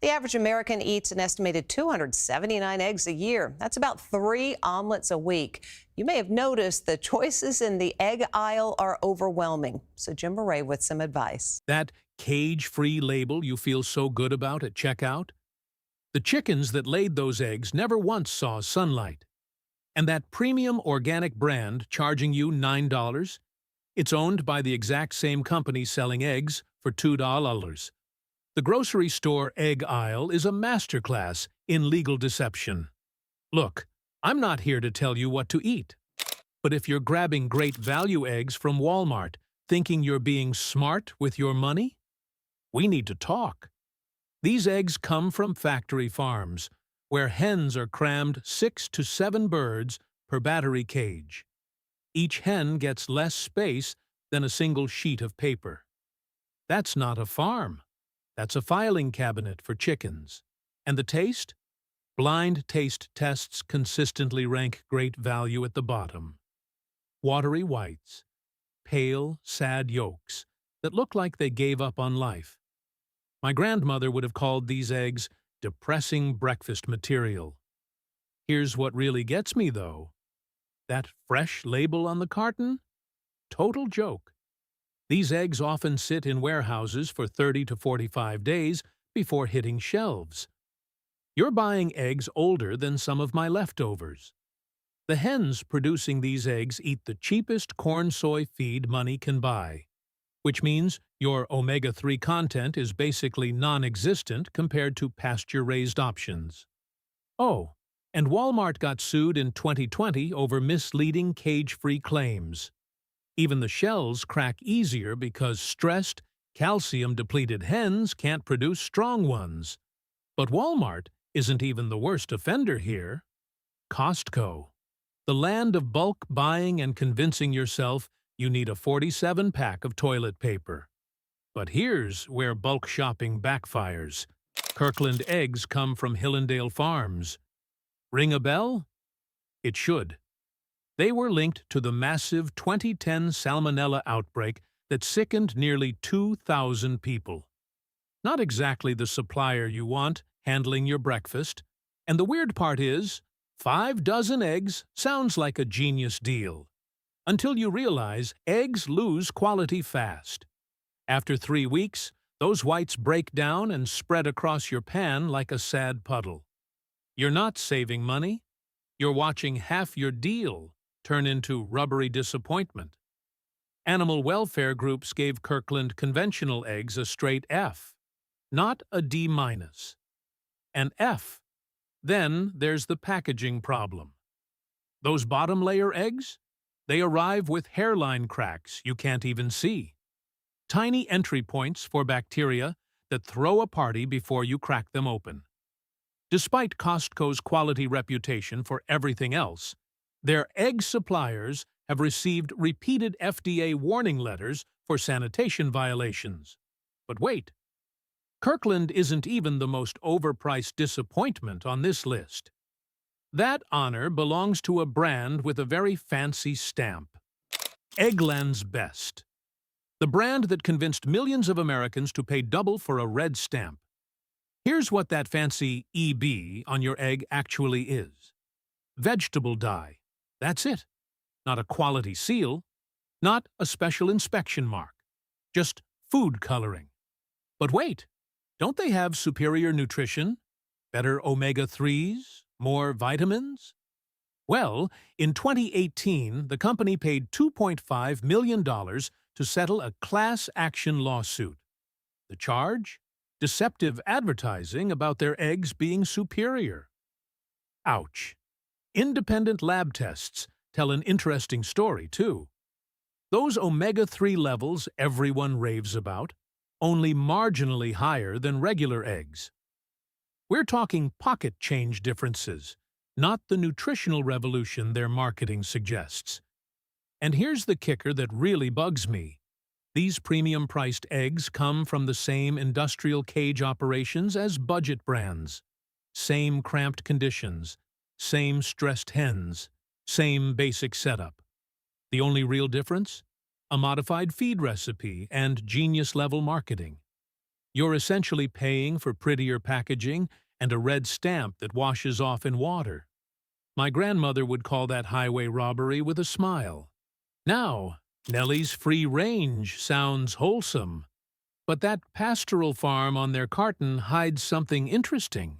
The average American eats an estimated 279 eggs a year. That's about 3 omelets a week. You may have noticed the choices in the egg aisle are overwhelming. So Jim Murray with some advice. That cage-free label you feel so good about at checkout? The chickens that laid those eggs never once saw sunlight. And that premium organic brand charging you $9? It's owned by the exact same company selling eggs for $2. The grocery store egg aisle is a masterclass in legal deception. Look, I'm not here to tell you what to eat. But if you're grabbing great value eggs from Walmart, thinking you're being smart with your money, we need to talk. These eggs come from factory farms, where hens are crammed 6 to 7 birds per battery cage. Each hen gets less space than a single sheet of paper. That's not a farm. That's a filing cabinet for chickens. And the taste? Blind taste tests consistently rank great value at the bottom. Watery whites, pale, sad yolks that look like they gave up on life. My grandmother would have called these eggs depressing breakfast material. Here's what really gets me, though. That fresh label on the carton? Total joke. These eggs often sit in warehouses for 30 to 45 days before hitting shelves. You're buying eggs older than some of my leftovers. The hens producing these eggs eat the cheapest corn-soy feed money can buy, which means your omega-3 content is basically non-existent compared to pasture-raised options. Oh, and Walmart got sued in 2020 over misleading cage-free claims. Even the shells crack easier because stressed, calcium-depleted hens can't produce strong ones. But Walmart isn't even the worst offender here. Costco, the land of bulk buying and convincing yourself you need a 47-pack of toilet paper. But here's where bulk shopping backfires. Kirkland eggs come from Hillendale Farms. Ring a bell? It should. They were linked to the massive 2010 salmonella outbreak that sickened nearly 2,000 people. Not exactly the supplier you want handling your breakfast. And the weird part is, 5 dozen eggs sounds like a genius deal. Until you realize eggs lose quality fast. After 3 weeks, those whites break down and spread across your pan like a sad puddle. You're not saving money. You're watching half your deal turn into rubbery disappointment. Animal welfare groups gave Kirkland conventional eggs a straight F, not a D-. An F. Then there's the packaging problem. Those bottom layer eggs? They arrive with hairline cracks you can't even see. Tiny entry points for bacteria that throw a party before you crack them open. Despite Costco's quality reputation for everything else, their egg suppliers have received repeated FDA warning letters for sanitation violations. But wait, Kirkland isn't even the most overpriced disappointment on this list. That honor belongs to a brand with a very fancy stamp. Eggland's Best. The brand that convinced millions of Americans to pay double for a red stamp. Here's what that fancy EB on your egg actually is. Vegetable dye. That's it. Not a quality seal. Not a special inspection mark. Just food coloring. But wait, don't they have superior nutrition? Better omega-3s? More vitamins? Well, in 2018, the company paid $2.5 million to settle a class action lawsuit. The charge? Deceptive advertising about their eggs being superior. Ouch. Independent lab tests tell an interesting story, too. Those omega-3 levels everyone raves about, only marginally higher than regular eggs. We're talking pocket change differences, not the nutritional revolution their marketing suggests. And here's the kicker that really bugs me. These premium-priced eggs come from the same industrial cage operations as budget brands. Same cramped conditions, same stressed hens, same basic setup. The only real difference? A modified feed recipe and genius-level marketing. You're essentially paying for prettier packaging and a red stamp that washes off in water. My grandmother would call that highway robbery with a smile. Now, Nellie's free range sounds wholesome, but that pastoral farm on their carton hides something interesting.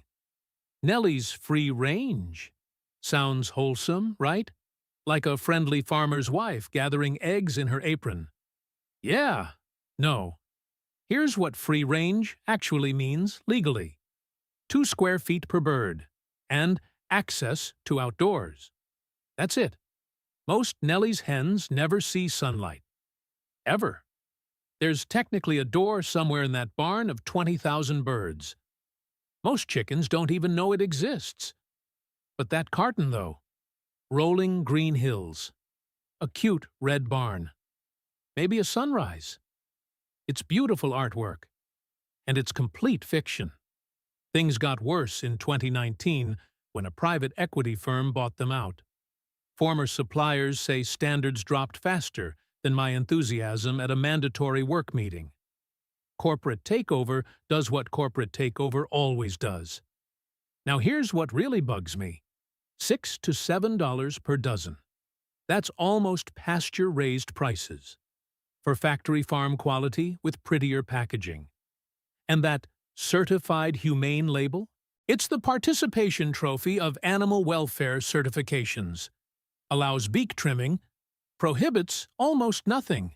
Nellie's free range sounds wholesome, right? Like a friendly farmer's wife gathering eggs in her apron. Yeah, no. Here's what free range actually means legally: 2 square feet per bird, and access to outdoors. That's it. Most Nellie's hens never see sunlight. Ever. There's technically a door somewhere in that barn of 20,000 birds. Most chickens don't even know it exists. But that carton, though, rolling green hills, a cute red barn, maybe a sunrise. It's beautiful artwork, and it's complete fiction. Things got worse in 2019 when a private equity firm bought them out. Former suppliers say standards dropped faster than my enthusiasm at a mandatory work meeting. Corporate takeover does what corporate takeover always does. Now here's what really bugs me: $6 to $7 per dozen. That's almost pasture-raised prices for factory farm quality with prettier packaging. And that certified humane label? It's the participation trophy of animal welfare certifications. Allows beak trimming, prohibits almost nothing.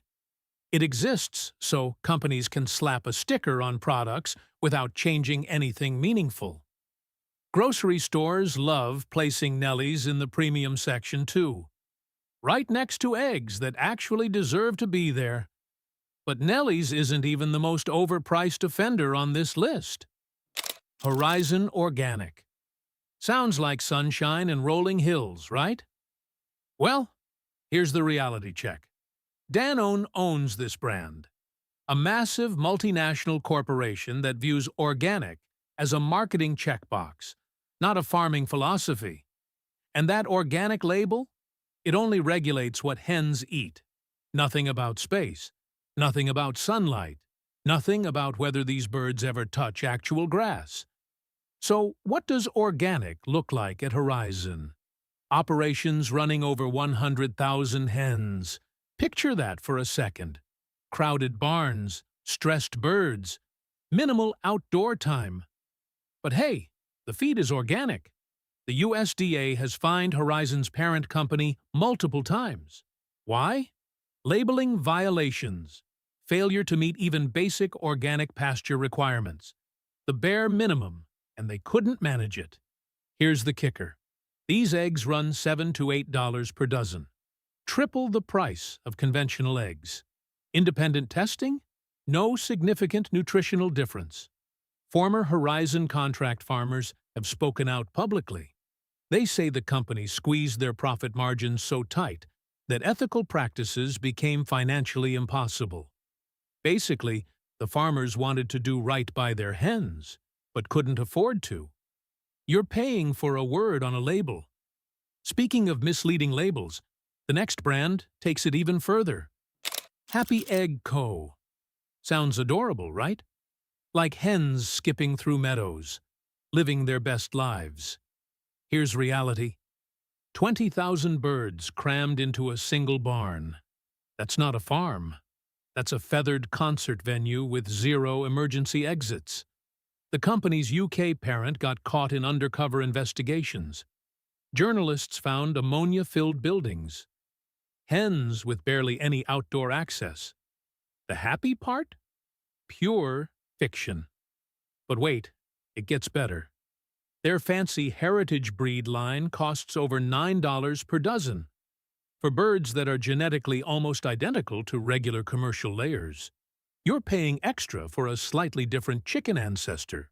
It exists so companies can slap a sticker on products without changing anything meaningful. Grocery stores love placing Nellie's in the premium section too, right next to eggs that actually deserve to be there. But Nellie's isn't even the most overpriced offender on this list. Horizon Organic. Sounds like sunshine and rolling hills, right? Well, here's the reality check. Danone owns this brand, a massive multinational corporation that views organic as a marketing checkbox, not a farming philosophy. And that organic label? It only regulates what hens eat. Nothing about space, nothing about sunlight, nothing about whether these birds ever touch actual grass. So what does organic look like at Horizon? Operations running over 100,000 hens. Picture that for a second. Crowded barns, stressed birds, minimal outdoor time. But hey, the feed is organic. The USDA has fined Horizon's parent company multiple times. Why? Labeling violations. Failure to meet even basic organic pasture requirements. The bare minimum, and they couldn't manage it. Here's the kicker. These eggs run $7 to $8 per dozen. Triple the price of conventional eggs. Independent testing? No significant nutritional difference. Former Horizon contract farmers have spoken out publicly. They say the company squeezed their profit margins so tight that ethical practices became financially impossible. Basically, the farmers wanted to do right by their hens, but couldn't afford to. You're paying for a word on a label. Speaking of misleading labels, the next brand takes it even further. Happy Egg Co. Sounds adorable, right? Like hens skipping through meadows, living their best lives. Here's reality. 20,000 birds crammed into a single barn. That's not a farm. That's a feathered concert venue with 0 emergency exits. The company's UK parent got caught in undercover investigations. Journalists found ammonia-filled buildings. Hens with barely any outdoor access. The happy part? Pure fiction. But wait, it gets better. Their fancy heritage breed line costs over $9 per dozen. For birds that are genetically almost identical to regular commercial layers, you're paying extra for a slightly different chicken ancestor.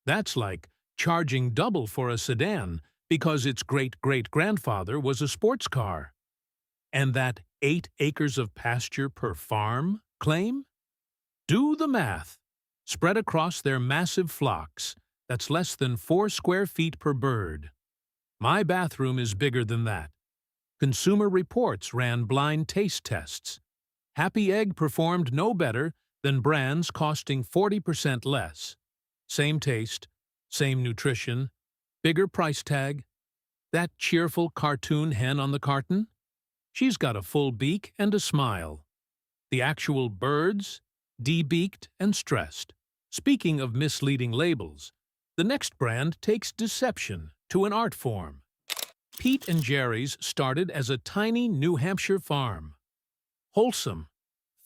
That's like charging double for a sedan because its great-great-grandfather was a sports car. And that 8 acres of pasture per farm claim? Do the math. Spread across their massive flocks, that's less than 4 square feet per bird. My bathroom is bigger than that. Consumer Reports ran blind taste tests. Happy Egg performed no better than brands costing 40% less. Same taste, same nutrition, bigger price tag. That cheerful cartoon hen on the carton? She's got a full beak and a smile. The actual birds? De-beaked and stressed. Speaking of misleading labels, the next brand takes deception to an art form. Pete and Jerry's started as a tiny New Hampshire farm. Wholesome,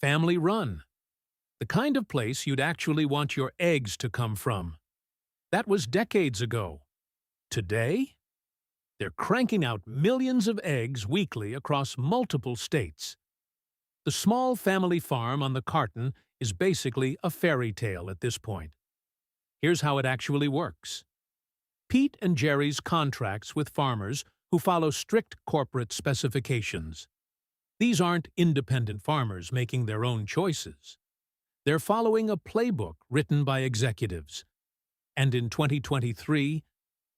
family-run. The kind of place you'd actually want your eggs to come from. That was decades ago. Today? They're cranking out millions of eggs weekly across multiple states. The small family farm on the carton is basically a fairy tale at this point. Here's how it actually works. Pete and Jerry's contracts with farmers who follow strict corporate specifications. These aren't independent farmers making their own choices. They're following a playbook written by executives. And in 2023,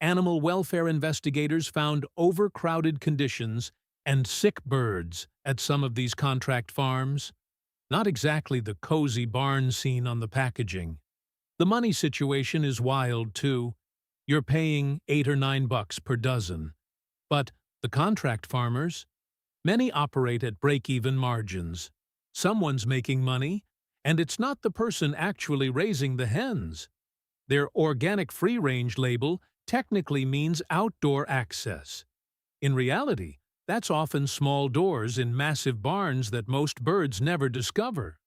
animal welfare investigators found overcrowded conditions and sick birds at some of these contract farms. Not exactly the cozy barn scene on the packaging. The money situation is wild, too. You're paying $8 or $9 per dozen. But the contract farmers? Many operate at break-even margins. Someone's making money, and it's not the person actually raising the hens. Their organic free-range label technically means outdoor access. In reality, that's often small doors in massive barns that most birds never discover.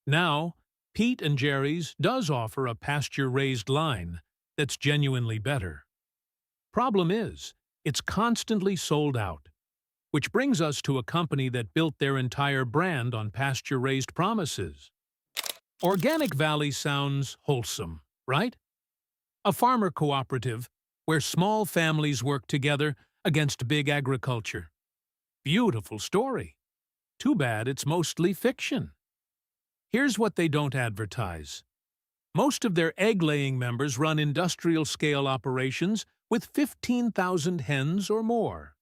Now, Pete and Jerry's does offer a pasture-raised line that's genuinely better. Problem is, it's constantly sold out. Which brings us to a company that built their entire brand on pasture-raised promises. Organic Valley sounds wholesome, right? A farmer cooperative where small families work together against big agriculture. Beautiful story. Too bad it's mostly fiction. Here's what they don't advertise. Most of their egg-laying members run industrial-scale operations with 15,000 hens or more.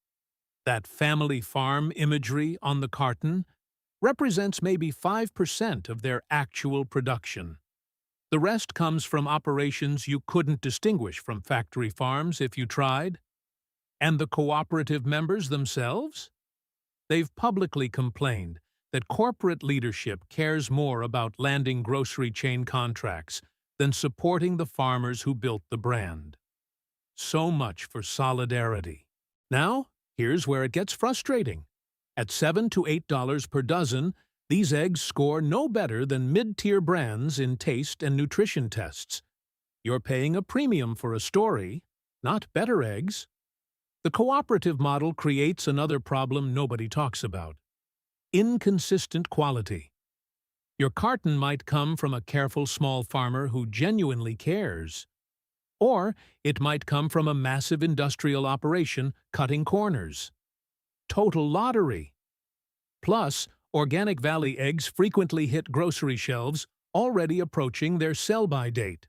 That family farm imagery on the carton represents maybe 5% of their actual production. The rest comes from operations you couldn't distinguish from factory farms if you tried. And the cooperative members themselves? They've publicly complained that corporate leadership cares more about landing grocery chain contracts than supporting the farmers who built the brand. So much for solidarity. Now, here's where it gets frustrating. At $7 to $8 per dozen, these eggs score no better than mid-tier brands in taste and nutrition tests. You're paying a premium for a story, not better eggs. The cooperative model creates another problem nobody talks about. Inconsistent quality. Your carton might come from a careful small farmer who genuinely cares. Or it might come from a massive industrial operation cutting corners. Total lottery. Plus, Organic Valley eggs frequently hit grocery shelves already approaching their sell-by date.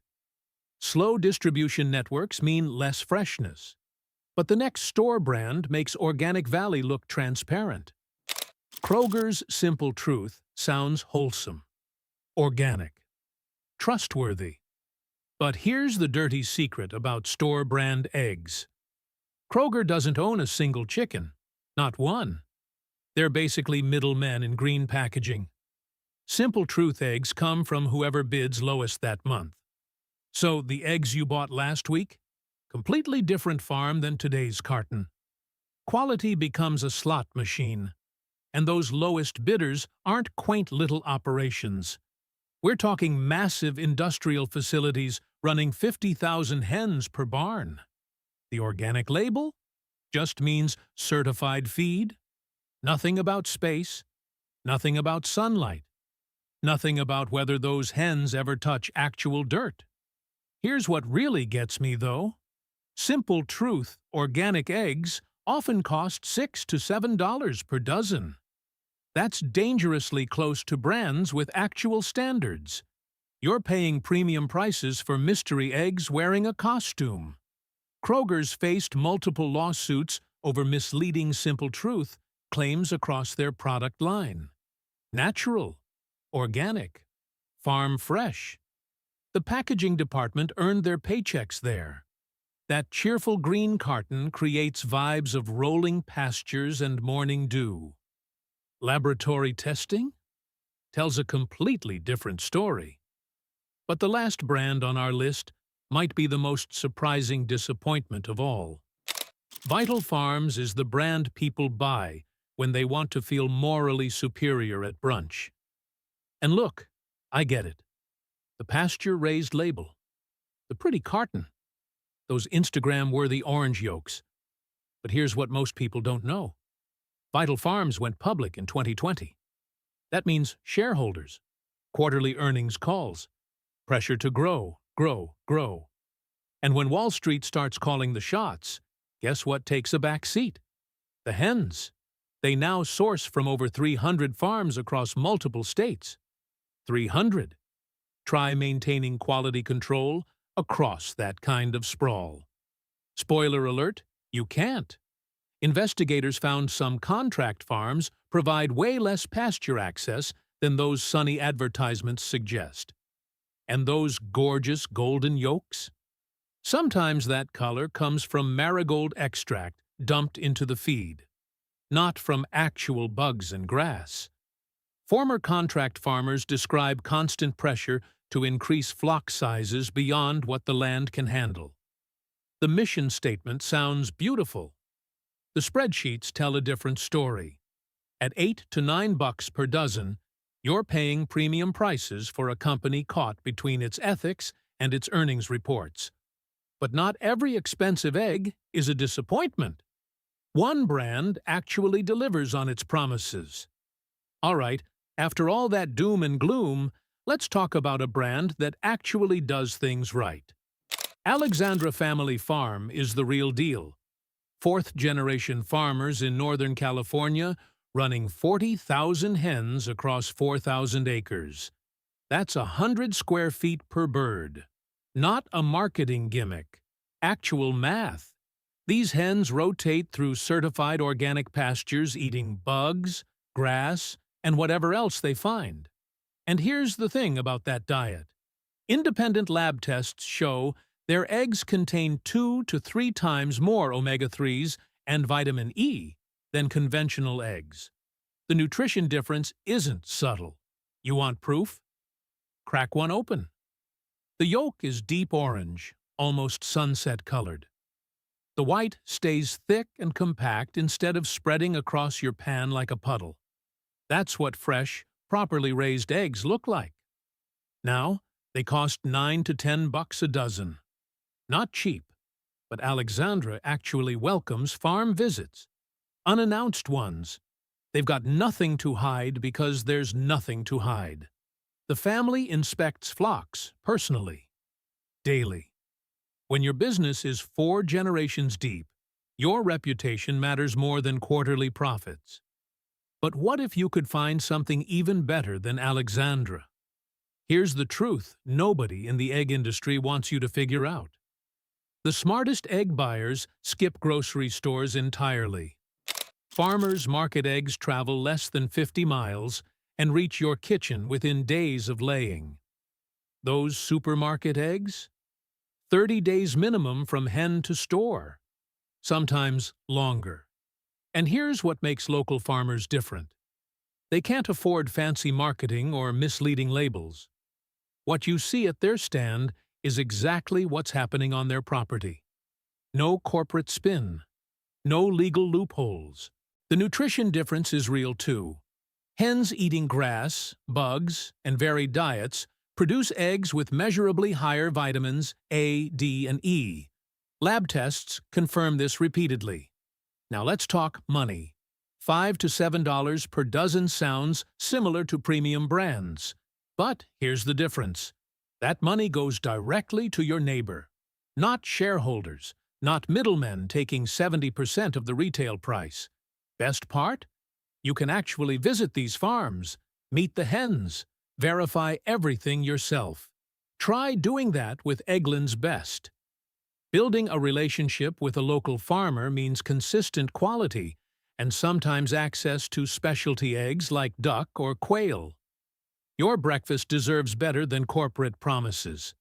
Slow distribution networks mean less freshness. But the next store brand makes Organic Valley look transparent. Kroger's Simple Truth sounds wholesome, organic, trustworthy. But here's the dirty secret about store brand eggs. Kroger doesn't own a single chicken, not one. They're basically middlemen in green packaging. Simple Truth eggs come from whoever bids lowest that month. So the eggs you bought last week? Completely different farm than today's carton. Quality becomes a slot machine. And those lowest bidders aren't quaint little operations. We're talking massive industrial facilities running 50,000 hens per barn. The organic label just means certified feed. Nothing about space, nothing about sunlight, nothing about whether those hens ever touch actual dirt. Here's what really gets me, though. Simple Truth organic eggs often cost $6 to $7 per dozen. That's dangerously close to brands with actual standards. You're paying premium prices for mystery eggs wearing a costume. Kroger's faced multiple lawsuits over misleading Simple Truth claims across their product line. Natural, organic, farm fresh. The packaging department earned their paychecks there. That cheerful green carton creates vibes of rolling pastures and morning dew. Laboratory testing tells a completely different story. But the last brand on our list might be the most surprising disappointment of all. Vital Farms is the brand people buy when they want to feel morally superior at brunch. And look, I get it. The pasture-raised label, the pretty carton, those Instagram-worthy orange yolks. But here's what most people don't know. Vital Farms went public in 2020. That means shareholders, quarterly earnings calls, pressure to grow, grow, grow. And when Wall Street starts calling the shots, guess what takes a back seat? The hens. They now source from over 300 farms across multiple states. 300. Try maintaining quality control across that kind of sprawl. Spoiler alert, you can't. Investigators found some contract farms provide way less pasture access than those sunny advertisements suggest. And those gorgeous golden yolks? Sometimes that color comes from marigold extract dumped into the feed, not from actual bugs and grass. Former contract farmers describe constant pressure to increase flock sizes beyond what the land can handle. The mission statement sounds beautiful. The spreadsheets tell a different story. At $8 to $9 per dozen, you're paying premium prices for a company caught between its ethics and its earnings reports. But not every expensive egg is a disappointment. One brand actually delivers on its promises. All right, after all that doom and gloom, let's talk about a brand that actually does things right. Alexandra Family Farm is the real deal. Fourth-generation farmers in Northern California running 40,000 hens across 4,000 acres. That's 100 square feet per bird. Not a marketing gimmick. Actual math. These hens rotate through certified organic pastures eating bugs, grass, and whatever else they find. And here's the thing about that diet. Independent lab tests show their eggs contain 2 to 3 times more omega-3s and vitamin E than conventional eggs. The nutrition difference isn't subtle. You want proof? Crack one open. The yolk is deep orange, almost sunset-colored. The white stays thick and compact instead of spreading across your pan like a puddle. That's what fresh, properly raised eggs look like. Now, they cost $9 to $10 a dozen. Not cheap, but Alexandra actually welcomes farm visits. Unannounced ones. They've got nothing to hide because there's nothing to hide. The family inspects flocks personally, daily. When your business is 4 generations deep, your reputation matters more than quarterly profits. But what if you could find something even better than Alexandra? Here's the truth nobody in the egg industry wants you to figure out. The smartest egg buyers skip grocery stores entirely. Farmers market eggs travel less than 50 miles and reach your kitchen within days of laying. Those supermarket eggs? 30 days minimum from hen to store. Sometimes longer. And here's what makes local farmers different. They can't afford fancy marketing or misleading labels. What you see at their stand is exactly what's happening on their property. No corporate spin. No legal loopholes. The nutrition difference is real too. Hens eating grass, bugs, and varied diets produce eggs with measurably higher vitamins A, D, and E. Lab tests confirm this repeatedly. Now let's talk money. $5 to $7 per dozen sounds similar to premium brands. But here's the difference. That money goes directly to your neighbor. Not shareholders, not middlemen taking 70% of the retail price. Best part? You can actually visit these farms, meet the hens, verify everything yourself. Try doing that with Eggland's Best. Building a relationship with a local farmer means consistent quality and sometimes access to specialty eggs like duck or quail. Your breakfast deserves better than corporate promises.